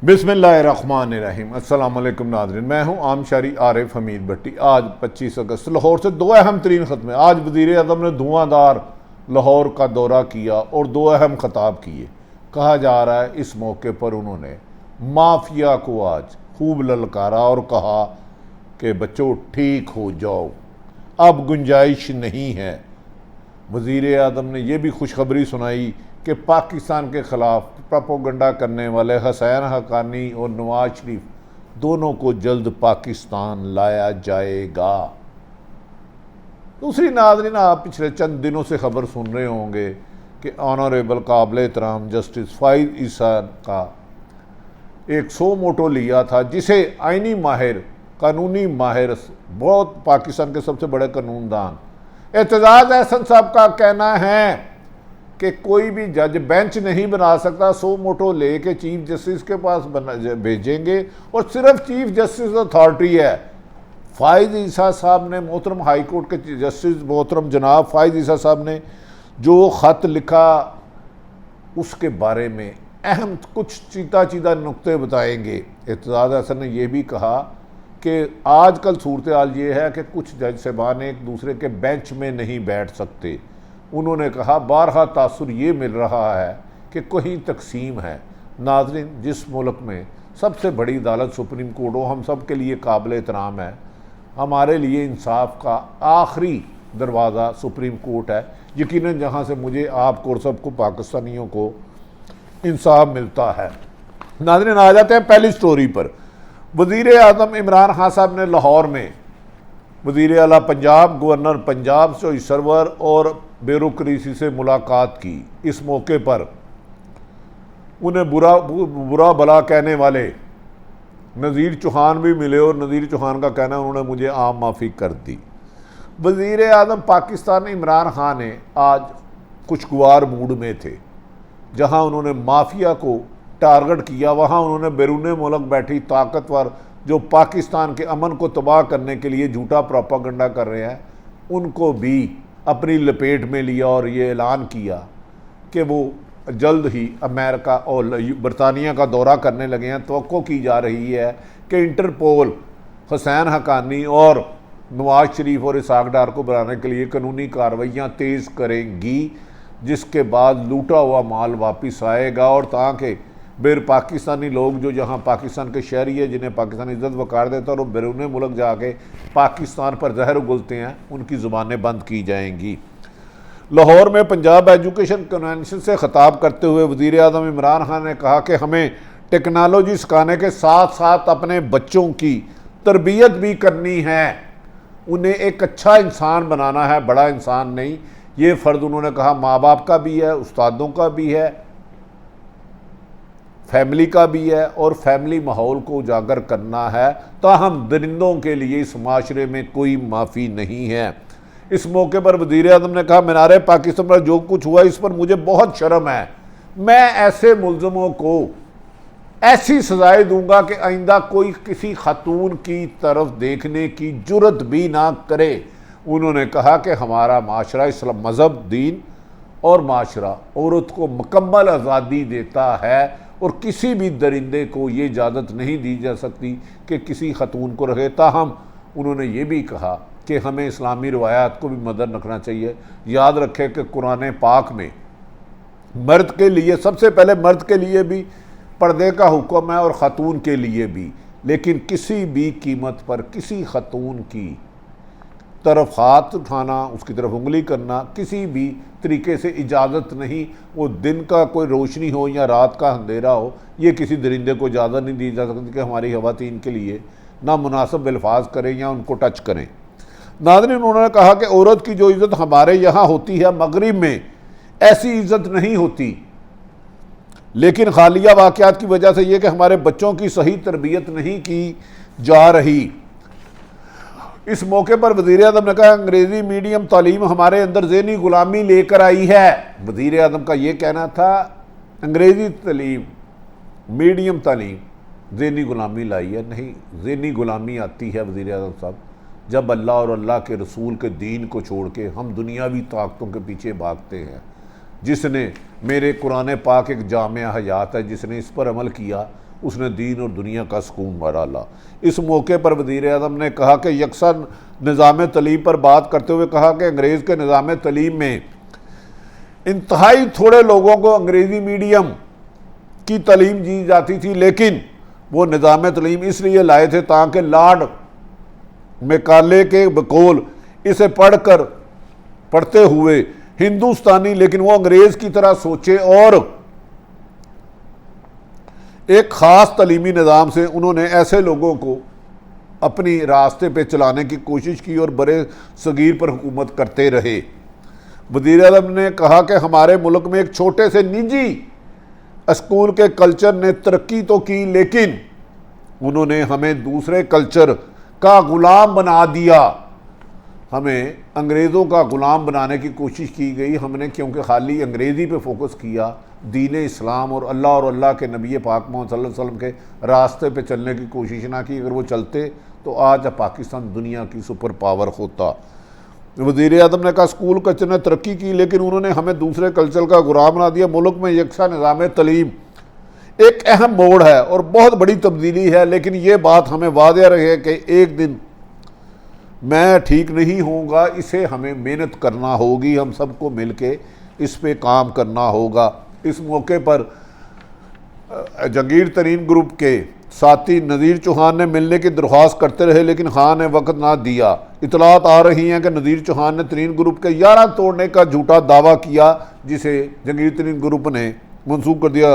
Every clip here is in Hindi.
बिस्मिल्लाहिर्रहमानिर्रहीम। अस्सलाम वालेकुम नाज़रीन, मैं हूँ आम शहरी आरिफ हमीद भट्टी। आज 25 अगस्त लाहौर से दो अहम तरीन ख़त्मे। आज वज़ीर आज़म ने धुआंधार लाहौर का दौरा किया और दो अहम खिताब किए। कहा जा रहा है इस मौके पर उन्होंने माफिया को आज खूब ललकारा और कहा कि बच्चों ठीक हो जाओ, अब गुंजाइश नहीं है। वज़ीर आज़म ने यह भी खुशखबरी सुनाई कि पाकिस्तान के ख़िलाफ़ प्रोपेगेंडा करने वाले हुसैन हक्कानी और नवाज शरीफ दोनों को जल्द पाकिस्तान लाया जाएगा। दूसरी नाज़रीन, आप पिछले चंद दिनों से खबर सुन रहे होंगे कि ऑनरेबल काबिल एहतराम जस्टिस फ़ाइज़ ईसा का एक सो मोटो लिया था, जिसे आइनी माहिर, कानूनी माहिर, बहुत पाकिस्तान के सबसे बड़े कानूनदान एतजाज़ एहसन साहब का कहना है कि कोई भी जज बेंच नहीं बना सकता। सो मोटो लेके चीफ जस्टिस के पास भेजेंगे और सिर्फ चीफ जस्टिस अथॉरिटी है। फ़ाइज़ ईसा साहब ने, मोहतरम हाई कोर्ट के जस्टिस मोहतरम जनाब फ़ाइज़ ईसा साहब ने जो ख़त लिखा उसके बारे में अहम कुछ चीता नुक्ते बताएंगे। एतजाज़ एहसन ने यह भी कहा कि आजकल सूरत हाल ये है कि कुछ जज साहबान एक दूसरे के बेंच में नहीं बैठ सकते। उन्होंने कहा बारहा तासुर ये मिल रहा है कि कहीं तकसीम है। नाज़रीन, जिस मुल्क में सबसे बड़ी अदालत सुप्रीम कोर्ट हो, हम सब के लिए काबिल एहतराम है। हमारे लिए इंसाफ का आखिरी दरवाज़ा सुप्रीम कोर्ट है। यकीनन जहाँ से मुझे, आपको और सबको पाकिस्तानियों को इंसाफ मिलता है। नाज़रीन, आ जाते हैं पहली स्टोरी पर। वज़ीर आज़म इमरान खान साहब ने लाहौर में वज़ीर आला पंजाब, गवर्नर पंजाब से सरवर और ब्यूरोक्रेसी से मुलाकात की। इस मौके पर उन्हें बुरा भला कहने वाले नज़ीर चौहान भी मिले और नज़ीर चौहान का कहना है उन्होंने मुझे आम माफ़ी कर दी। वज़ीर आज़म पाकिस्तान इमरान खान ने आज खुशगवार मूड में थे। जहां उन्होंने माफिया को टारगेट किया, वहां उन्होंने बैरून मुल्क बैठी ताकतवर जो पाकिस्तान के अमन को तबाह करने के लिए झूठा प्रोपेगेंडा कर रहे हैं, उनको भी अपनी लपेट में लिया और ये ऐलान किया कि वो जल्द ही अमेरिका और बरतानिया का दौरा करने लगे हैं। तवक्को की जा रही है कि इंटरपोल हुसैन हक्कानी और नवाज शरीफ और इसहाक डार को बनाने के लिए कानूनी कार्रवाइयाँ तेज़ करेंगी, जिसके बाद लूटा हुआ माल वापस आएगा और ताकि बेर पाकिस्तानी लोग जो यहाँ पाकिस्तान के शहरी है, जिन्हें पाकिस्तान इज़्ज़त वक़ार देता है और बैरून मुल्क जाके पाकिस्तान पर जहर उगलते हैं, उनकी ज़ुबानें बंद की जाएंगी। लाहौर में पंजाब एजुकेशन कन्वेंशन से ख़िताब करते हुए वज़ीर आज़म इमरान खान ने कहा कि हमें टेक्नोलॉजी सिखाने के साथ साथ अपने बच्चों की तरबियत भी करनी है, उन्हें एक अच्छा इंसान बनाना है, बड़ा इंसान नहीं। ये फ़र्ज़ उन्होंने कहा माँ बाप का भी है, उस्तादों का भी है, फैमिली का भी है और फैमिली माहौल को उजागर करना है। ताहम दरिंदों के लिए इस माशरे में कोई माफ़ी नहीं है। इस मौके पर वज़ीर आज़म ने कहा मीनार पाकिस्तान पर जो कुछ हुआ इस पर मुझे बहुत शर्म है। मैं ऐसे मुल्ज़िमों को ऐसी सज़ाएं दूंगा कि आइंदा कोई किसी खातून की तरफ देखने की जुर्रत भी ना करे। उन्होंने कहा कि हमारा माशरा, इस्लाम मज़हब, दीन और माशरा औरत को मुकम्मल आज़ादी देता है और किसी भी दरिंदे को ये इजाज़त नहीं दी जा सकती कि किसी खतून को रखे। ताहम उन्होंने ये भी कहा कि हमें इस्लामी रवायात को भी मद्देनज़र रखना चाहिए। याद रखें कि कुरान पाक में मर्द के लिए, सबसे पहले मर्द के लिए भी पर्दे का हुक्म है और ख़तून के लिए भी, लेकिन किसी भी कीमत पर किसी खतून की तरफ हाथ उठाना, उसकी तरफ उंगली करना किसी भी तरीके से इजाज़त नहीं। वो दिन का कोई रोशनी हो या रात का अंधेरा हो, ये किसी दरिंदे को इजाज़त नहीं दी जा सकती कि हमारी ख़वातीन के लिए ना मुनासिब अल्फाज करें या उनको टच करें। नाज़रीन, उन्होंने कहा कि औरत की जो इज़्ज़त हमारे यहाँ होती है, मगरिब में ऐसी इज़्ज़त नहीं होती, लेकिन हालिया वाक़यात की वजह से ये कि हमारे बच्चों की सही तरबियत नहीं की जा रही। इस मौके पर वज़ीर आज़म ने कहा अंग्रेज़ी मीडियम तालीम हमारे अंदर ज़हनी ग़ुलामी लेकर आई है। वज़ीर आज़म का ये कहना था अंग्रेज़ी तालीम, मीडियम तालीम ज़हनी ग़ुलामी लाई है। नहीं, ज़हनी ग़ुलामी आती है वज़ीर आज़म साहब जब अल्लाह और अल्लाह के रसूल के दीन को छोड़ के हम दुनियावी ताकतों के पीछे भागते हैं। जिसने मेरे कुरान पाक एक जामिया हयात है, जिसने इस पर अमल किया उसने दीन और दुनिया का सुकून डाला। इस मौके पर वज़ीर आज़म ने कहा कि यकसा निज़ाम तलीम पर बात करते हुए कहा कि अंग्रेज़ के निज़ाम तलीम में इंतहाई थोड़े लोगों को अंग्रेज़ी मीडियम की तलीम दी जाती थी, लेकिन वो निज़ाम तलीम इसलिए लाए थे ताकि लॉर्ड मैकाले के बकौल इसे पढ़ते हुए हिंदुस्तानी, लेकिन वो अंग्रेज़ की तरह सोचे और एक ख़ास तलीमी निज़ाम से उन्होंने ऐसे लोगों को अपनी रास्ते पे चलाने की कोशिश की और बड़े सगीर पर हुकूमत करते रहे। वज़ीर आज़म ने कहा कि हमारे मुल्क में एक छोटे से निजी स्कूल के कल्चर ने तरक्की तो की, लेकिन उन्होंने हमें दूसरे कल्चर का ग़ुलाम बना दिया। हमें अंग्रेज़ों का ग़ुलाम बनाने की कोशिश की गई। हमने क्योंकि खाली अंग्रेज़ी पे फोकस किया, दीन इस्लाम और अल्लाह के नबी पाक मोहम्मद सल्लल्लाहु अलैहि वसल्लम के रास्ते पे चलने की कोशिश ना की। अगर वो चलते तो आज पाकिस्तान दुनिया की सुपर पावर होता। वज़ीर आज़म ने कहा स्कूल कल्चर ने तरक्की की, लेकिन उन्होंने हमें दूसरे कल्चर का गुलाम बना दिया। मुल्क में यकसा निज़ाम तलीम एक अहम मोड़ है और बहुत बड़ी तब्दीली है, लेकिन ये बात हमें वादे रहे कि एक दिन मैं ठीक नहीं होऊंगा। इसे हमें मेहनत करना होगी, हम सबको मिल के इस पे काम करना होगा। इस मौके पर जहांगीर तरीन ग्रुप के साथी नज़ीर चौहान ने मिलने की दरख्वास्त करते रहे, लेकिन खान ने वक्त ना दिया। इतलात आ रही हैं कि नज़ीर चौहान ने तरीन ग्रुप के 11 तोड़ने का झूठा दावा किया, जिसे जहांगीर तरीन ग्रुप ने मंसूब कर दिया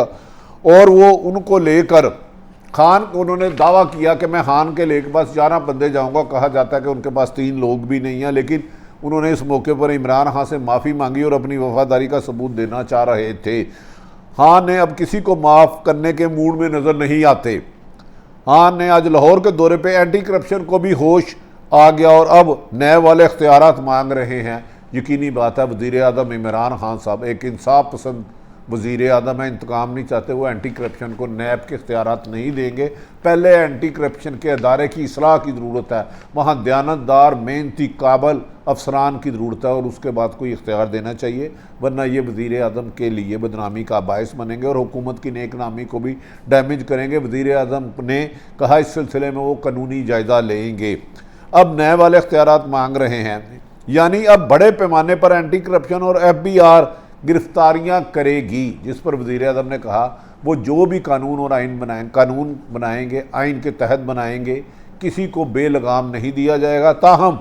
और वो उनको लेकर खान को उन्होंने दावा किया कि मैं खान के लेके पास 11 बंदे जाऊंगा। कहा जाता है कि उनके पास 3 लोग भी नहीं हैं, लेकिन उन्होंने इस मौके पर इमरान खान से माफ़ी मांगी और अपनी वफादारी का सबूत देना चाह रहे थे। खान ने अब किसी को माफ़ करने के मूड में नज़र नहीं आते। खान ने आज लाहौर के दौरे पे एंटी करप्शन को भी होश आ गया और अब नए वाले इख्तियारात मांग रहे हैं। यकीनी बात है वज़ीर आज़म इमरान खान साहब एक इंसाफ पसंद वज़ीर आज़म है, इंतकाम नहीं चाहते। वो एंटी करप्शन को नैब के इख्तियारात नहीं देंगे। पहले एंटी करप्शन के अदारे की इसलाह की ज़रूरत है, वहाँ दयानतदार मेहनती काबल अफसरान की ज़रूरत है और उसके बाद कोई इख्तियार देना चाहिए, वरना ये वज़ीर आज़म के लिए बदनामी का बायस बनेंगे और हुकूमत की नेक नामी को भी डैमेज करेंगे। वज़ीर आज़म ने कहा इस सिलसिले में वो कानूनी जायज़ा लेंगे। अब नए वाले इख्तियारात मांग रहे हैं, यानी अब बड़े पैमाने पर एंटी करप्शन और FBR गिरफ्तारियां करेगी, जिस पर वज़ीर आज़म ने कहा वो जो भी कानून और कानून बनाएंगे आइन के तहत बनाएंगे, किसी को बेलगाम नहीं दिया जाएगा। ताहम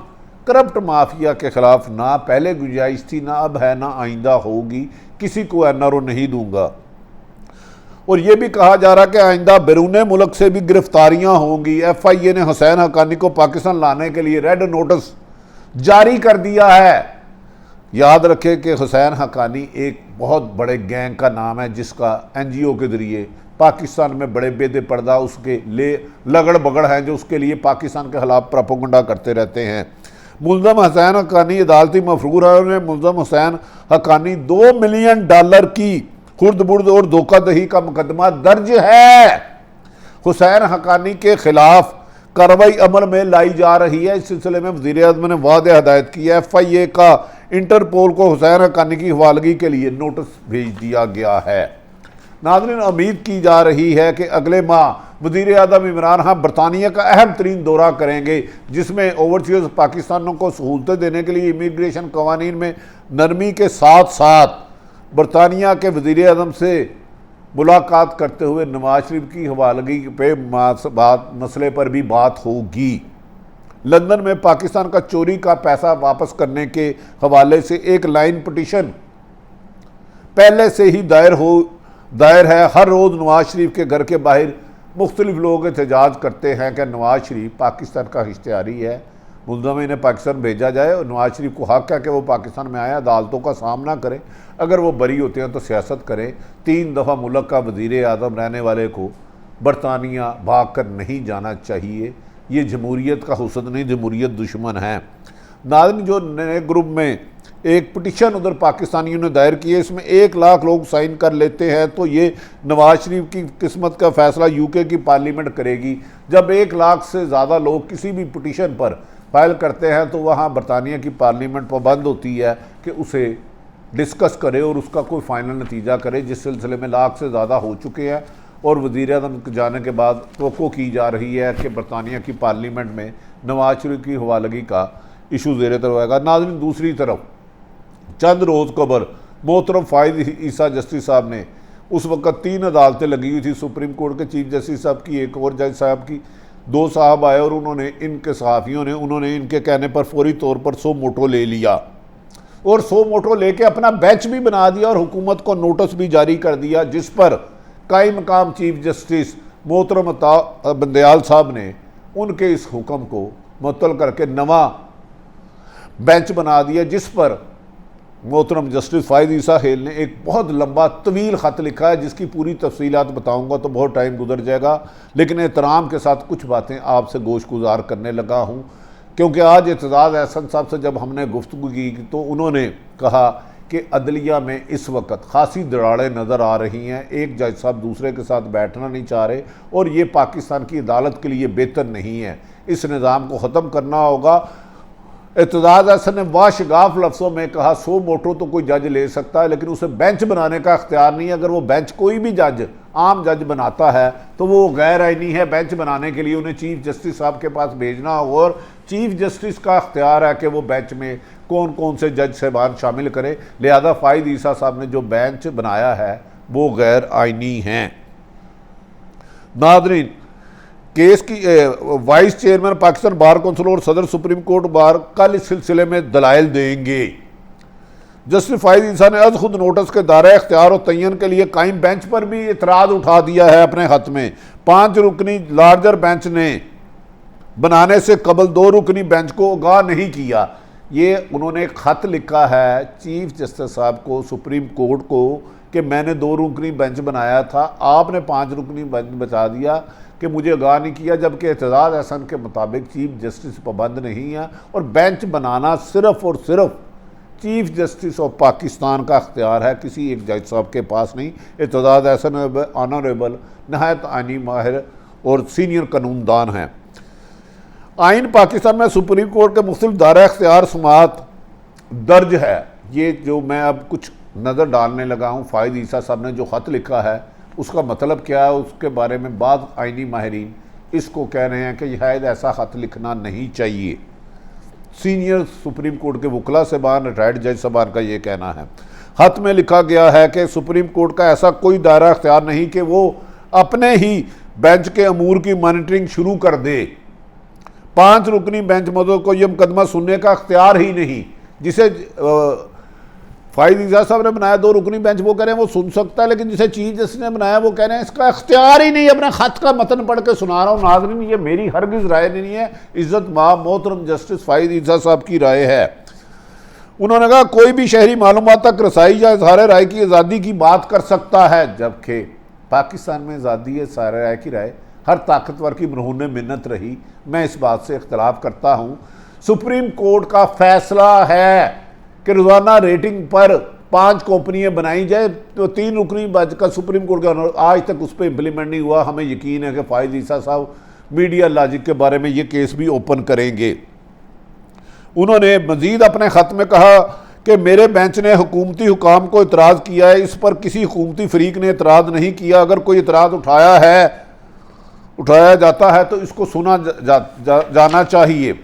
करप्ट माफिया के ख़िलाफ़ ना पहले गुंजाइश थी, ना अब है, ना आइंदा होगी। किसी को NRO नहीं दूंगा। और ये भी कहा जा रहा कि आइंदा बैरून मुल्क से भी गिरफ्तारियां होंगी। FIA ने हुसैन हक्कानी को पाकिस्तान लाने के लिए रेड नोटिस जारी कर दिया है। याद रखें कि हुसैन हक्कानी एक बहुत बड़े गैंग का नाम है, जिसका NGO के ज़रिए पाकिस्तान में बड़े बेदे पर्दा उसके ले लगड़ बगड़ हैं, जो उसके लिए पाकिस्तान के खिलाफ प्रोपेगेंडा करते रहते हैं। मुल्ज़म हुसैन हक्कानी अदालती मफरूर है। उन्हें मुल्ज़म हुसैन हक्कानी $2 मिलियन की खुर्द बुर्द और धोखाधड़ी का मुकदमा दर्ज है। हुसैन हक्कानी के खिलाफ कार्रवाई अमल में लाई जा रही है। इस सिलसिले में वज़ीर आज़म ने वादे हदायत की है। FIA का इंटरपोल को हुसैन हक्कानी की हवालगी के लिए नोटिस भेज दिया गया है। नाज़रीन, उम्मीद की जा रही है कि अगले माह वज़ीर आज़म इमरान खान बरतानिया का अहम तरीन दौरा करेंगे, जिसमें ओवरसीज़ पाकिस्तानों को सहूलतें देने के लिए इमिग्रेशन कवानीन में नरमी के साथ साथ बरतानिया के वज़ीर आज़म से मुलाकात करते हुए नवाज शरीफ की हवालगी पे मसले पर भी बात होगी। लंदन में पाकिस्तान का चोरी का पैसा वापस करने के हवाले से एक लाइन पिटीशन पहले से ही दायर है। हर रोज़ नवाज शरीफ के घर के बाहर मुख्तलिफ लोग एहतजाज करते हैं कि नवाज शरीफ पाकिस्तान का इश्तिहारी है, मुल्ज़म इन्हें पाकिस्तान भेजा जाए और नवाज शरीफ को हक़ है कि वो पाकिस्तान में आए, अदालतों का सामना करें। अगर वो बरी होते हैं तो सियासत करें। 3 दफ़ा मुल्क का वज़ीर आज़म रहने वाले को बरतानिया भाग कर नहीं जाना चाहिए। ये जमहूरियत का हुस्न नहीं, जमहूरियत दुश्मन है। नाज़रीन, जो नए ग्रुप में एक पिटीशन उधर पाकिस्तानियों ने दायर की है, इसमें 1 लाख लोग साइन कर लेते हैं तो ये नवाज शरीफ की किस्मत का फ़ैसला UK की पार्लियामेंट करेगी। जब 1 लाख से ज़्यादा लोग किसी भी पिटीशन पर फाइल करते हैं तो वहाँ बरतानिया की पार्लियामेंट पाबंद होती है कि उसे डिस्कस करे और उसका कोई फाइनल नतीजा करे। जिस सिलसिले में लाख से ज़्यादा हो चुके हैं और वज़ीर-ए-आज़म के जाने के बाद तवक्को की जा रही है कि बरतानिया की पार्लियामेंट में नवाज शरीफ की हवालगी का इशू ज़ेर तौर आएगा। नाज़रीन, दूसरी तरफ चंद रोज़ कबर मोहतरम फ़ाइज़ ईसा जस्टिस साहब ने, उस वक़्त 3 अदालतें लगी हुई थी, सुप्रीम कोर्ट के चीफ जस्टिस साहब की, एक और जज साहब की, 2 साहब आए और उन्होंने इनके सहाफ़ियों ने उन्होंने इनके कहने पर फौरी तौर पर 100 मोटो ले लिया और 100 मोटो लेके अपना बेंच भी बना दिया और हुकूमत को नोटिस भी जारी कर दिया, जिस पर कायम मकाम चीफ जस्टिस मोहतरम अता बंदयाल साहब ने उनके इस हुक्म को मुअत्तल करके नवा बेंच बना दिया, जिस पर मोहतरम जस्टिस फ़ाइज़ ईसा खेल ने एक बहुत लंबा तवील ख़त लिखा है, जिसकी पूरी तफसीलात बताऊंगा तो बहुत टाइम गुजर जाएगा, लेकिन एहतराम के साथ कुछ बातें आपसे गोशगुजार करने लगा हूं, क्योंकि आज एतजाज़ अहसन साहब से जब हमने गुफ्तगू की तो उन्होंने कहा कि अदलिया में इस वक्त खासी दराड़ें नज़र आ रही हैं, एक जज साहब दूसरे के साथ बैठना नहीं चाह रहे और ये पाकिस्तान की अदालत के लिए बेहतर नहीं है, इस निज़ाम को ख़त्म करना होगा। एतजाज़ अहसन ने वाशगाफ लफ्ज़ों में कहा 100 मोटो तो कोई जज ले सकता है, लेकिन उसे बेंच बनाने का अख्तियार नहीं है। अगर वो बेंच कोई भी जज आम जज बनाता है तो वो गैर आइनी है। बेंच बनाने के लिए उन्हें चीफ जस्टिस साहब के पास भेजना होगा और चीफ जस्टिस का अख्तियार है कि वो बेंच में कौन कौन से जज साहबान शामिल करे। लिहाजा फ़ाइज़ ईसा साहब ने जो बेंच बनाया है वो गैर आइनी हैं। नाज़रीन, केस की vice chairman Pakistan bar council और सदर सुप्रीम कोर्ट बार कल इस सिलसिले में दलाइल देंगे। जस्टिस फ़ाइज़ ईसा ने अज खुद नोटिस के दायरे इख्तियार और तयन के लिए कायम बेंच पर भी इतराज़ उठा दिया है अपने खत में। 5 रुकनी लार्जर बेंच ने बनाने से कबल 2 रुकनी बेंच को आगाह नहीं किया। ये उन्होंने एक ख़त लिखा है चीफ जस्टिस साहब को, सुप्रीम कोर्ट को, कि मैंने 2 रुकनी बेंच बनाया था, आपने 5 रुकनी बेंच बचा दिया कि मुझे आगाह नहीं किया, जबकि एतजाज़ अहसन के मुताबिक चीफ जस्टिस पाबंद नहीं है और बेंच बनाना सिर्फ़ और सिर्फ चीफ जस्टिस ऑफ पाकिस्तान का अख्तियार है, किसी एक जज साहब के पास नहीं। एतजाज़ अहसन ऑनरेबल नहायत आइनी माहिर और सीनियर कानूनदान हैं। आइन पाकिस्तान में सुप्रीम कोर्ट के मुख्तलिफ दायरा इख्तियार समात दर्ज है। ये जो मैं अब कुछ नज़र डालने लगा हूँ, फ़ाइज़ ईसा साहब ने जो ख़त लिखा है उसका मतलब क्या है, उसके बारे में बाद आइनी माहिरीन इसको कह रहे हैं कि शायद ऐसा ख़त लिखना नहीं चाहिए। सीनियर सुप्रीम कोर्ट के वकला साहबान, रिटायर्ड जज साहबान का ये कहना है। ख़त में लिखा गया है कि सुप्रीम कोर्ट का ऐसा कोई दायरा इख्तियार नहीं कि वो अपने ही बेंच के अमूर की मॉनिटरिंग शुरू कर दे। 5 रुकनी बेंच मौजूद को यह मुकदमा सुनने का अख्तियार ही नहीं, जिसे फ़ाइज़ ईसा साहब ने बनाया 2 रुकनी बेंच, वो कह रहे हैं वो सुन सकता है, लेकिन जिसे चीफ जस्टिस ने बनाया वो कह रहे हैं इसका अख्तियार ही नहीं। अपना ख़त का मतन पढ़ के सुना रहा हूँ नाज़रीन, ये मेरी हरगिज़ राय नहीं है, इज़्ज़त माब मोहतरम जस्टिस फ़ाइज़ ईसा साहब की राय है। उन्होंने कहा कोई भी शहरी मालूमात तक रसाई या इज़हार राय की आज़ादी की बात कर सकता है, जबकि पाकिस्तान में आज़ादी है इज़हार राय की राय हर ताकतवर की मरहून मिन्नत रही। मैं इस बात से इख्तलाफ करता हूँ। सुप्रीम कोर्ट का फैसला है कि रोज़ाना रेटिंग पर 5 कंपनियां बनाई जाए, तो 3 रुकनी बेंच का सुप्रीम कोर्ट का आज तक उस पर इम्प्लीमेंट नहीं हुआ। हमें यकीन है कि फ़ाइज़ ईसा साहब मीडिया लॉजिक के बारे में ये केस भी ओपन करेंगे। उन्होंने मजीद अपने ख़त में कहा कि मेरे बेंच ने हुकूमती हुकाम को इतराज़ किया है, इस पर किसी हुकूमती फरीक ने इतराज़ नहीं किया। अगर कोई इतराज़ उठाया जाता है तो इसको सुना जाना चाहिए।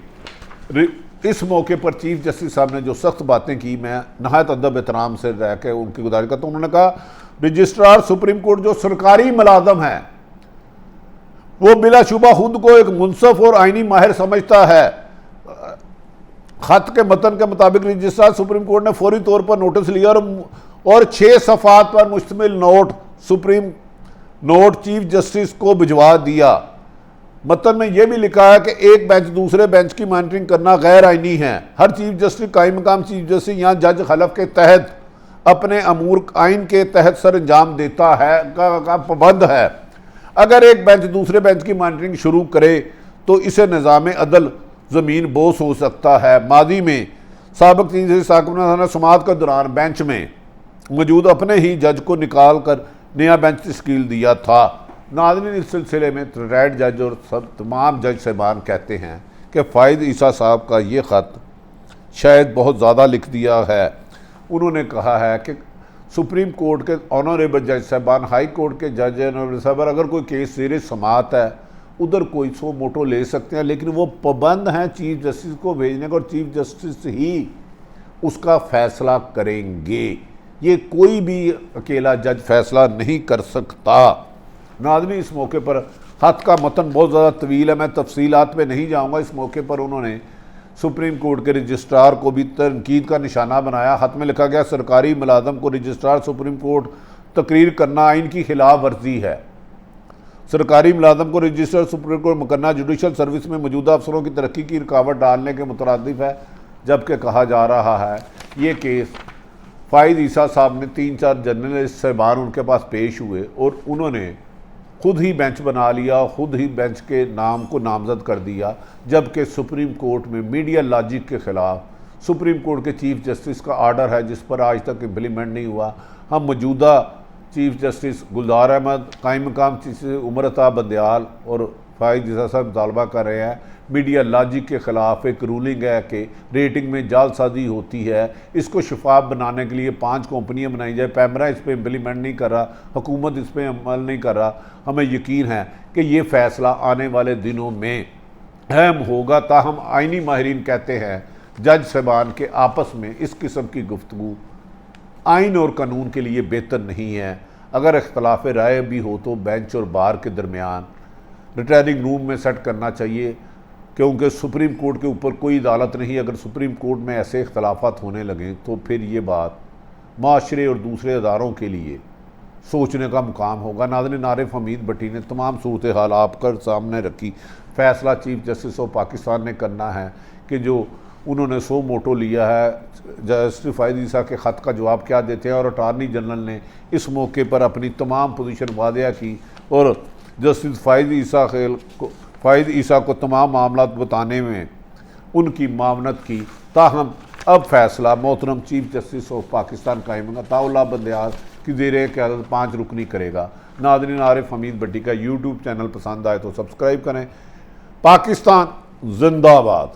इस मौके पर चीफ जस्टिस साहब ने जो सख्त बातें की, मैं नहायत अदब एहतराम से रह के उनकी गुजारिश करता हूँ। उन्होंने कहा रजिस्ट्रार सुप्रीम कोर्ट जो सरकारी मुलाजम है वो बिलाशुबा खुद को एक मुनसफ और आइनी माहिर समझता है। खत के मतन के मुताबिक रजिस्ट्रार सुप्रीम कोर्ट ने फौरी तौर पर नोटिस लिया और 6 सफ़ात पर मुश्तमिल नोट चीफ जस्टिस को भिजवा दिया। मतन में यह भी लिखा है कि एक बेंच दूसरे बेंच की मॉनिटरिंग करना गैर आइनी है। हर चीफ जस्टिस कायम मकाम चीफ जस्टिस यहाँ जज खलफ के तहत अपने अमूर आइन के तहत सर अंजाम देता है का पाबंद है। अगर एक बेंच दूसरे बेंच की मॉनिटरिंग शुरू करे तो इसे निज़ाम अदल ज़मीन बोस हो सकता है। माजी में साबिक़ चीफ जस्टिस साकिब ने समाअत के दौरान बेंच में मौजूद अपने ही जज को निकाल कर नया बेंच तश्कील दिया था। नाज़रीन, इस सिलसिले में रिटायर्ड जज और सब तमाम जज साहबान कहते हैं कि फ़ाइज़ ईसा साहब का ये ख़त शायद बहुत ज़्यादा लिख दिया है। उन्होंने कहा है कि सुप्रीम कोर्ट के ऑनरेबल जज साहबान, हाई कोर्ट के जज ऑनरेबल साहबान, अगर कोई केस सिरे समात है उधर कोई सो मोटो ले सकते हैं, लेकिन वो पाबंद हैं चीफ जस्टिस को भेजने का और चीफ जस्टिस ही उसका फैसला करेंगे। ये कोई भी अकेला जज फैसला नहीं कर सकता। नाज़रीन, इस मौके पर खत का मतन बहुत ज़्यादा तवील है, मैं तफसीलात पे नहीं जाऊँगा। इस मौके पर उन्होंने सुप्रीम कोर्ट के रजिस्ट्रार को भी तनकीद का निशाना बनाया। खत में लिखा गया, सरकारी मुलाजम को रजिस्ट्रार सुप्रीम कोर्ट तकरीर करना आइन की खिलाफ वर्जी है। सरकारी मुलाजम को रजिस्ट्रार सुप्रीम कोर्ट मुकन्ना जुडिशल सर्विस में मौजूदा अफसरों की तरक्की की रुकावट डालने के मुतरादिफ है। जबकि कहा जा रहा है ये केस फ़ाइज़ ईसा साहब ने 3-4 जर्नलिस्ट साहबान उनके पास पेश हुए और उन्होंने खुद ही बेंच बना लिया, खुद ही बेंच के नाम को नामजद कर दिया। जबकि सुप्रीम कोर्ट में मीडिया लॉजिक के ख़िलाफ़ सुप्रीम कोर्ट के चीफ जस्टिस का आर्डर है जिस पर आज तक इम्प्लीमेंट नहीं हुआ। हम मौजूदा चीफ जस्टिस गुलजार अहमद, कायम मकाम उमर अता बंदयाल और फ़ाइज़ ईसा साहब मुतालबा कर रहे हैं, मीडिया लॉजिक के ख़िलाफ़ एक रूलिंग है कि रेटिंग में जालसाजी होती है, इसको शफाफ बनाने के लिए 5 कंपनियाँ बनाई जाए। पैमरा इस पर इम्प्लीमेंट नहीं कर रहा, हुकूमत इस पर अमल नहीं कर रहा। हमें यकीन है कि ये फ़ैसला आने वाले दिनों में अहम होगा। ताहम आइनी माहिरीन कहते हैं जज साहबान के आपस में इस किस्म की गुफ्तगू आइन और कानून के लिए बेहतर नहीं है। अगर इख्तलाफ राय भी हो तो बेंच और बार के दरमियान रिटायरिंग रूम में सेट करना चाहिए, क्योंकि सुप्रीम कोर्ट के ऊपर कोई अदालत नहीं। अगर सुप्रीम कोर्ट में ऐसे इख्तलाफात होने लगें तो फिर ये बात माशरे और दूसरे अदारों के लिए सोचने का मुकाम होगा। नाज़रीन, आरिफ हमीद भट्टी ने तमाम सूरत हाल आपकर सामने रखी। फ़ैसला चीफ जस्टिस ऑफ पाकिस्तान ने करना है कि जो उन्होंने सो मोटो लिया है, जस्टिस फ़ाइज़ ईसा के ख़त का जवाब क्या देते हैं। और अटारनी जनरल ने इस मौके पर अपनी तमाम पोजीशन वादिया की और जस्टिस फ़ाइज़ ईसा को तमाम मामला बताने में उनकी मामनत की। ताहम अब फैसला मोहतरम चीफ जस्टिस ऑफ पाकिस्तान कायम ताउल्ला बंदयाल की ज़ेरे क़यादत 5 रुकनी करेगा। नाज़रीन, आरिफ हमीद भट्टी का यूट्यूब चैनल पसंद आए तो सब्सक्राइब करें। पाकिस्तान जिंदाबाद।